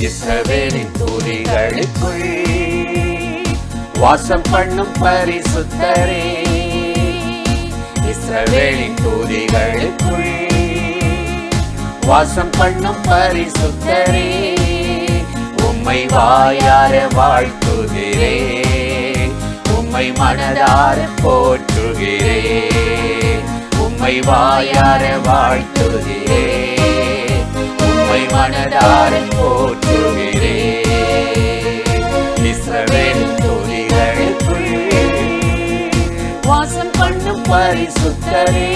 இஸ்ரவேலின் துதிகளுக்குள் வாசம் பண்ணும் பரிசுத்தரே, இஸ்ரவேலின் துதிகளுக்குள் வாசம் பண்ணும் பரிசுத்தரே, உம்மை வாயார வாழ்த்துகிறே, உம்மை மனதார போற்றுகிறே, உம்மை வாயார வாழ்த்துகிறே, உம்மை மனதார போற்றுகிறே. இஸ்ரவேலின் துதிகளுக்குள் வாசம் பண்ணும் பரிசுத்தரே,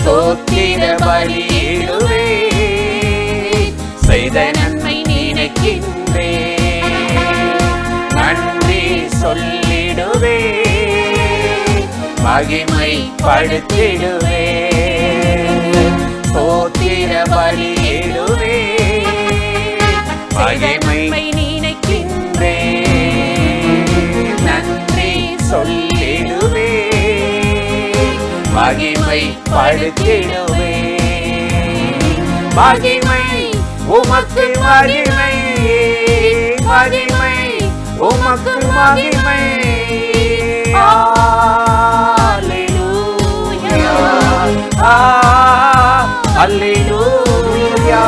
ஸ்தோத்திர பலியிடுவே, செய்த நன்மை நினைக்கின்றே, நன்றி சொல்லிடுவே, மகிமை படுத்திடுவே, ஸ்தோத்திர பலியிடுவே, மகிமை நினைக்கின்றே, நன்றி சொல்லிடுவே, மகிமை படுத்திடுவே. மகிமை உமக்கு மகிமை, மகிமை உமக்கு மகிமை. அல்லேலூயா, அல்லேலூயா,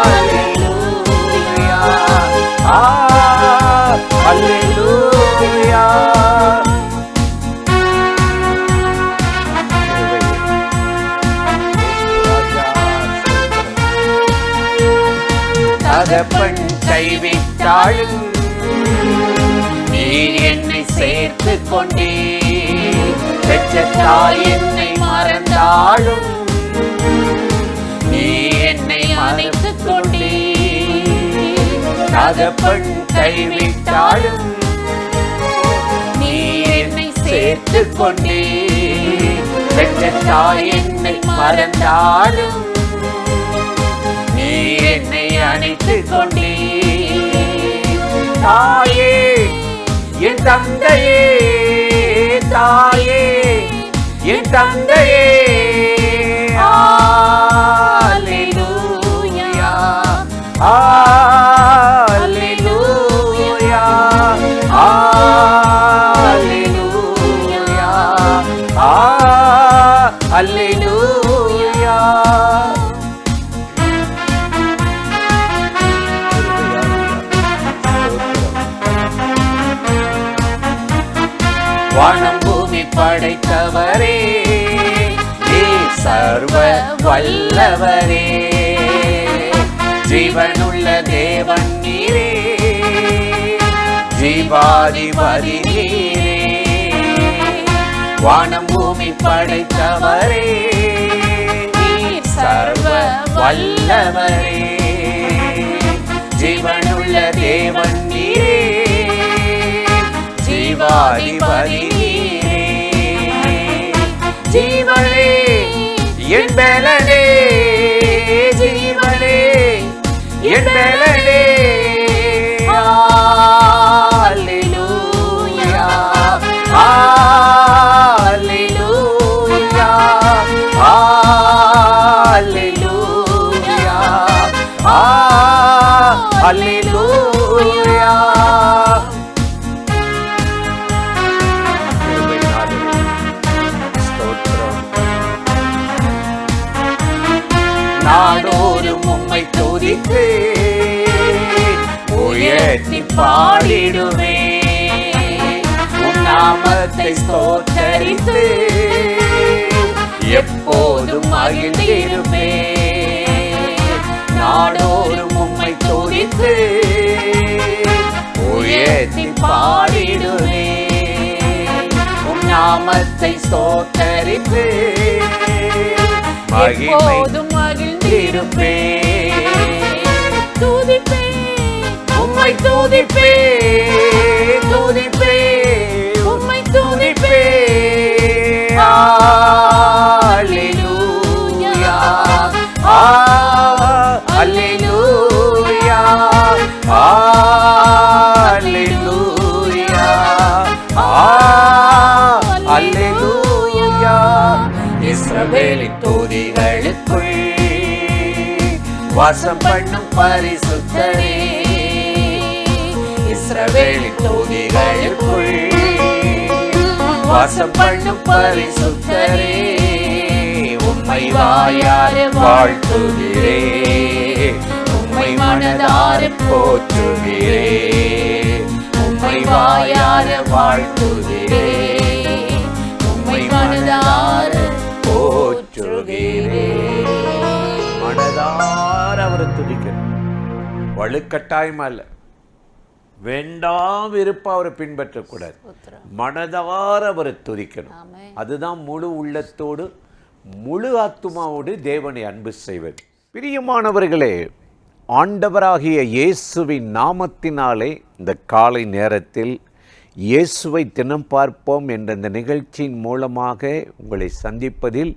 அல்லேலூயா, அல்லேலூயா. தகப்பன் கைவிட்டாலும் நீர் என்னை சேர்த்து கொண்டே, பெற்ற தாய் என்னை மறந்தாலும் நீ என்னை அணைத்துக் கொண்டே, தகப்பன் கைவிட்டாலும் நீ என்னை சேர்த்து கொண்டே, பெற்ற தாய் என்னை மறந்தாலும் நீ என்னை அணைத்துக் கொண்டே. தாயே என் தந்தையே, தாயே என் தந்தையே, அல்லேலூயா, அல்லேலூயா, அல்லேலூயா, அல்லேலூயா. வானம் பூமி படைத்தவரே, நீர் சர்வ வல்லவரே, ஜீவனுள்ள தேவன் நீரே, ஜீவாதிபதி நீரே. வானம் பூமி படைத்தவரே, நீர் சர்வ வல்லவரே, ஜீவனுள்ள தேவன் நீரே, ஜீவாதிபதி நீரே. ஜீவனே என் பலனே, ஜீவனே என் பலனே, அல்லேலூயா, அல்லேலூயா, அல்லேலூயா, அல்லேலூயா. நாடோறும் உம்மை துதித்து உயர்த்தி பாடிடுவே, உம் நாமத்தை ஸ்தோத்தரித்து எப்போதும் மகிழ்ந்திருப்பே. நாடோறும் உம்மை துதித்து உயர்த்தி பாடிடுவே, உம் நாமத்தை ஸ்தோத்தரித்து எப்போதும் மகிழ்ந்திருப்பே. துதிப்பே உம்மை, துதிப்பே துதிப்பே உம்மை, துதிப்பே. அல்லேலூயா, அல்லேலூயா, அல்லேலூயா, இஸ்ரவேலின் தூதிகளுக்குள் வாசம் பண்ணும் பரிசுத்தரே, இஸ்ரவேலின் தூதிகளுக்குள் வாசம் பண்ணும் பரிசுத்தரே, உம்மை வாயார வாழ்த்துகிறே, உம்மை மனதார போற்றுகிறே, உம்மை வாயார வாழ்த்துகிறே, உம்மை மனதார போற்றுகிறே. மனதார அவரை துதிக்கணும், வலுக்கட்டாயமா இல்ல, வேண்டாம் விருப்ப அவரை பின்பற்றக்கூடாது, மனதார அவரை துதிக்கணும். அதுதான் முழு உள்ளத்தோடு முழு ஆத்துமாவோடு தேவனை அன்பு செய்வது. பிரியமானவர்களே, ஆண்டவராகிய இயேசுவின் நாமத்தினாலே இந்த காலை நேரத்தில் இயேசுவை தினம் பார்ப்போம் என்ற இந்த நிகழ்ச்சியின் மூலமாக உங்களை சந்திப்பதில்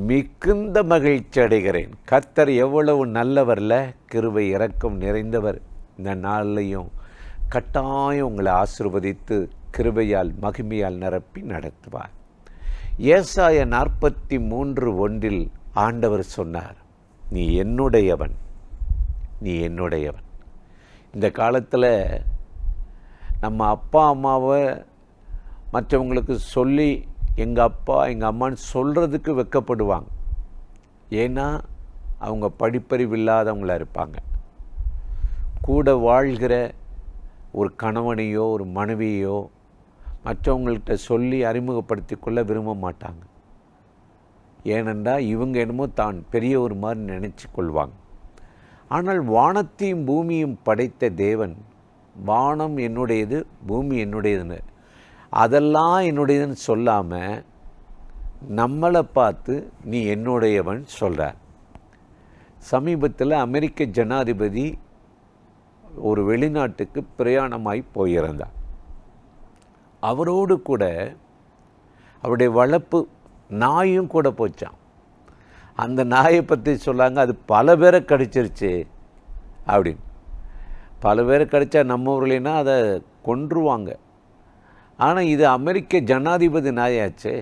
மிகுந்த மகிழ்ச்சி அடைகிறேன். கர்த்தர் எவ்வளவு நல்லவர்ல, கிருபை இரக்கம் நிறைந்தவர். இந்த நாளையும் கட்டாயம் உங்களை ஆசீர்வதித்து கிருபையால் மகிமையால் நிரப்பி நடத்துவார். ஏசாயா 43:1 ஆண்டவர் சொன்னார், நீ என்னுடையவன், நீ என்னுடையவன். இந்த காலத்தில் நம்ம அப்பா அம்மாவை மற்றவங்களுக்கு சொல்லி எங்கள் அப்பா எங்கள் அம்மான்னு சொல்கிறதுக்கு வெட்கப்படுவாங்க. ஏன்னா அவங்க படிப்பறிவு இல்லாதவங்களாக இருப்பாங்க. கூட வாழ்கிற ஒரு கணவனையோ ஒரு மனைவியோ மற்றவங்கள்ட்ட சொல்லி அறிமுகப்படுத்தி கொள்ள விரும்ப மாட்டாங்க. ஏனென்றால் இவங்க என்னமோ தான் பெரிய ஒரு மாதிரி நினச்சி கொள்வாங்க. ஆனால் வானத்தையும் பூமியும் படைத்த தேவன், வானம் என்னுடையது பூமி என்னுடையதுன்னு, அதெல்லாம் என்னுடையதுன்னு சொல்லாமல் நம்மளை பார்த்து நீ என்னுடையவன் சொல்கிறார். சமீபத்தில் அமெரிக்க ஜனாதிபதி ஒரு வெளிநாட்டுக்கு பிரயாணமாய் போயிருந்தார். அவரோடு கூட அவருடைய வளர்ப்பு நாயும் கூட போச்சான். அந்த நாயை பற்றி சொல்லாங்க, அது பல பேரை கடிச்சிருச்சு அப்படின்னு. பல பேரை கடித்தா நம்ம ஊர்லேனா அதை கொன்றுவாங்க. ஆனால் இது அமெரிக்க ஜனாதிபதி நாயாச்சே,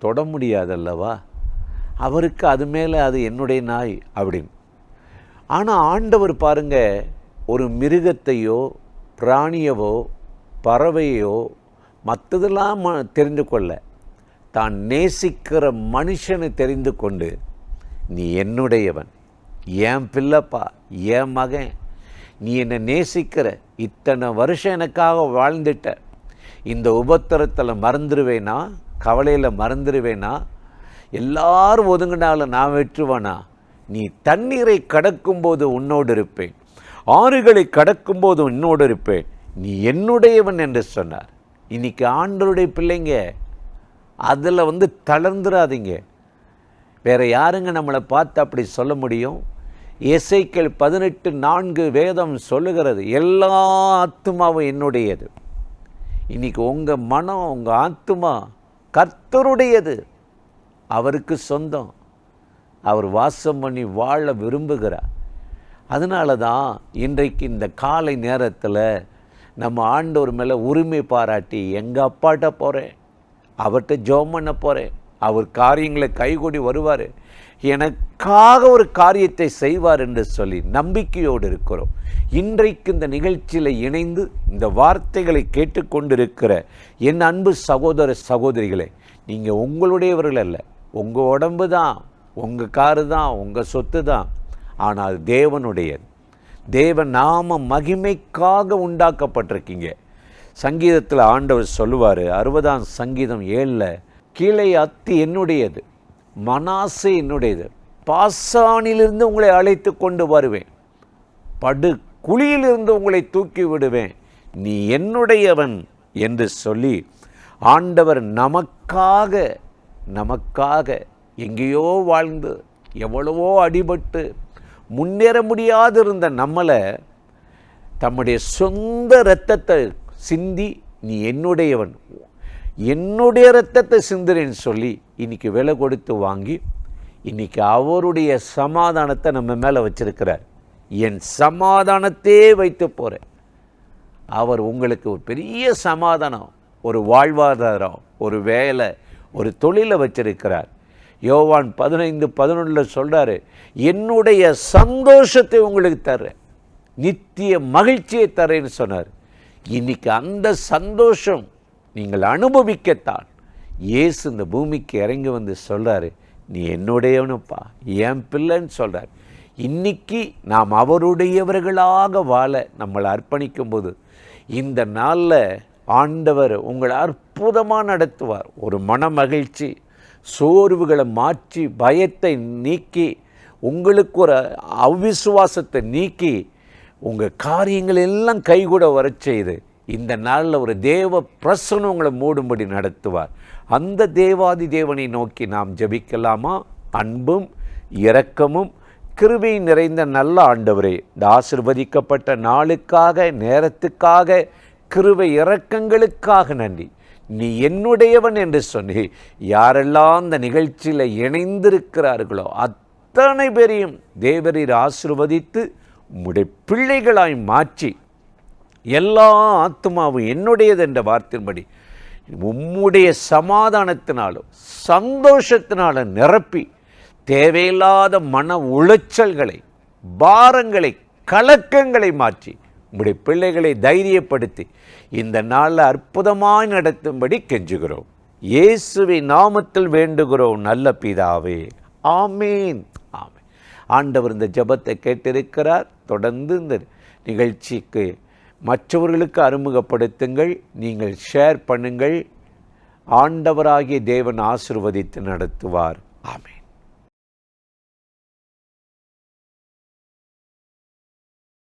தொட முடியாதல்லவா, அவருக்கு அது மேலே அது என்னுடைய நாய் அப்படின்னு. ஆனால் ஆண்டவர் பாருங்க, ஒரு மிருகத்தையோ பிராணியவோ பறவையோ மற்றதெல்லாம் தெரிந்து கொள்ள, தான் நேசிக்கிற மனுஷனை தெரிந்து கொண்டு, நீ என்னுடையவன், என் பிள்ளைப்பா, என் மகன், நீ என்னை நேசிக்கிற, இத்தனை வருஷம் எனக்காக வாழ்ந்துட்ட, இந்த உபத்திரத்தில் மறந்துடுவேனா, கவலையில் மறந்துடுவேனா, எல்லாரும் ஒதுங்கினாலும் நான் வெற்றுவானா, நீ தண்ணீரை கடக்கும்போது உன்னோடு இருப்பேன், ஆறுகளை கடக்கும்போது உன்னோடு இருப்பேன், நீ என்னுடையவன் என்று சொன்னார். இன்னைக்கு ஆண்டவருடைய பிள்ளைங்க அதில் தளர்ந்துடாதீங்க. வேறு யாருங்க நம்மளை பார்த்து அப்படி சொல்ல முடியும்? எசேக்கியேல் 18:4 வேதம் சொல்லுகிறது, எல்லா ஆத்துமாவும் என்னுடையது. இன்னைக்கு உங்கள் மனம் உங்கள் ஆத்துமா கர்த்தருடையது, அவருக்கு சொந்தம், அவர் வாசம் பண்ணி வாழ விரும்புகிறார். அதனால தான் இன்றைக்கு இந்த காலை நேரத்தில் நம்ம ஆண்டவர் மேலே உரிமை பாராட்டி எங்கள் அப்பாட்ட போகிறேன், அவர்கிட்ட ஜெபம் பண்ண போகிறேன், அவர் காரியங்களை கைகூடி வருவார், எனக்காக ஒரு காரியத்தை செய்வார் என்று சொல்லி நம்பிக்கையோடு இருக்கிறோம். இன்றைக்கு இந்த நிகழ்ச்சியில் இணைந்து இந்த வார்த்தைகளை கேட்டுக்கொண்டிருக்கிற என் அன்பு சகோதர சகோதரிகளே, நீங்கள் உங்களுடையவர்கள் அல்ல, உங்கள் உடம்பு தான், உங்கள் காரு தான், உங்கள் சொத்து தான், ஆனால் தேவனுடையது. தேவன் நாம மகிமைக்காக உண்டாக்கப்பட்டிருக்கீங்க. சங்கீதத்தில் ஆண்டவர் சொல்லுவார், 60ஆம் சங்கீதம் 7, கீழே அத்தி என்னுடையது, மனாசே என்னுடையது, பாசானிலிருந்து உங்களை அழைத்து கொண்டு வருவேன், படு குழியிலிருந்து உங்களை தூக்கி விடுவேன், நீ என்னுடையவன் என்று சொல்லி ஆண்டவர் நமக்காக எங்கேயோ வாழ்ந்து எவ்வளவோ அடிபட்டு முன்னேற முடியாதிருந்த நம்மளை தம்முடைய சொந்த இரத்தத்தை சிந்தி, நீ என்னுடையவன், என்னுடைய இரத்தத்தை சிந்துறேன்னு சொல்லி இன்றைக்கி விலை கொடுத்து வாங்கி இன்றைக்கி அவருடைய சமாதானத்தை நம்ம மேலே வச்சிருக்கிறார். என் சமாதானத்தையே வைத்து போகிறேன். அவர் உங்களுக்கு ஒரு பெரிய சமாதானம், ஒரு வாழ்வாதாரம், ஒரு வேலை, ஒரு தொழிலை வச்சிருக்கிறார். யோவான் 15:11 சொல்கிறாரு, என்னுடைய சந்தோஷத்தை உங்களுக்கு தர்றேன், நித்திய மகிழ்ச்சியை தரேன்னு சொன்னார். இன்னைக்கு அந்த சந்தோஷம் நீங்கள் அனுபவிக்கத்தான் இயேசு இந்த பூமிக்கு இறங்கி வந்து சொல்கிறாரு, நீ என்னுடையவனுப்பா, என் பிள்ளைன்னு சொல்கிறார். இன்னைக்கு நாம் அவருடையவர்களாக வாழ நம்மளை அர்ப்பணிக்கும் போது இந்த நாளில் ஆண்டவர் உங்களை அற்புதமாக நடத்துவார். ஒரு மன மகிழ்ச்சி, சோர்வுகளை மாற்றி, பயத்தை நீக்கி, உங்களுக்கு ஒரு அவிசுவாசத்தை நீக்கி, உங்கள் காரியங்கள் எல்லாம் கைகூட வர செய்து இந்த நாளில் ஒரு தேவ பிரசன்னம் உங்களை மூடும்படி நடத்துவார். அந்த தேவாதி தேவனை நோக்கி நாம் ஜெபிக்கலாமா? அன்பும் இரக்கமும் கிருபை நிறைந்த நல்ல ஆண்டவரே, இந்த ஆசீர்வதிக்கப்பட்ட நாளுக்காக, நேரத்துக்காக, கிருபை இரக்கங்களுக்காக நன்றி. நீ என்னுடையவன் என்று சொன்னி யாரெல்லாம் இந்த நிகழ்ச்சியில் இணைந்திருக்கிறார்களோ அத்தனை பேரையும் தேவரீர் ஆசீர்வதித்து உம்முடைய பிள்ளைகளாய் மாற்றி, எல்லா ஆத்மாவும் என்னுடையது என்ற வார்த்தையின்படி உம்முடைய சமாதானத்தினாலும் சந்தோஷத்தினாலும் நிரப்பி, தேவையில்லாத மன உளைச்சல்களை, பாரங்களை, கலக்கங்களை மாற்றி உம்முடைய பிள்ளைகளை தைரியப்படுத்தி இந்த நாளில் அற்புதமாய் நடத்தும்படி கெஞ்சுகிறோம். இயேசுவின் நாமத்தில் வேண்டுகிறோம் நல்ல பிதாவே, ஆமீன். ஆமீன். ஆண்டவர் இந்த ஜெபத்தை கேட்டிருக்கிறார். தொடர்ந்து இந்த நிகழ்ச்சிக்கு மற்றவர்களுக்கு அறிமுகப்படுத்துங்கள், நீங்கள் ஷேர் பண்ணுங்கள். ஆண்டவராகிய தேவன் ஆசீர்வதித்து நடத்துவார். ஆமீன்.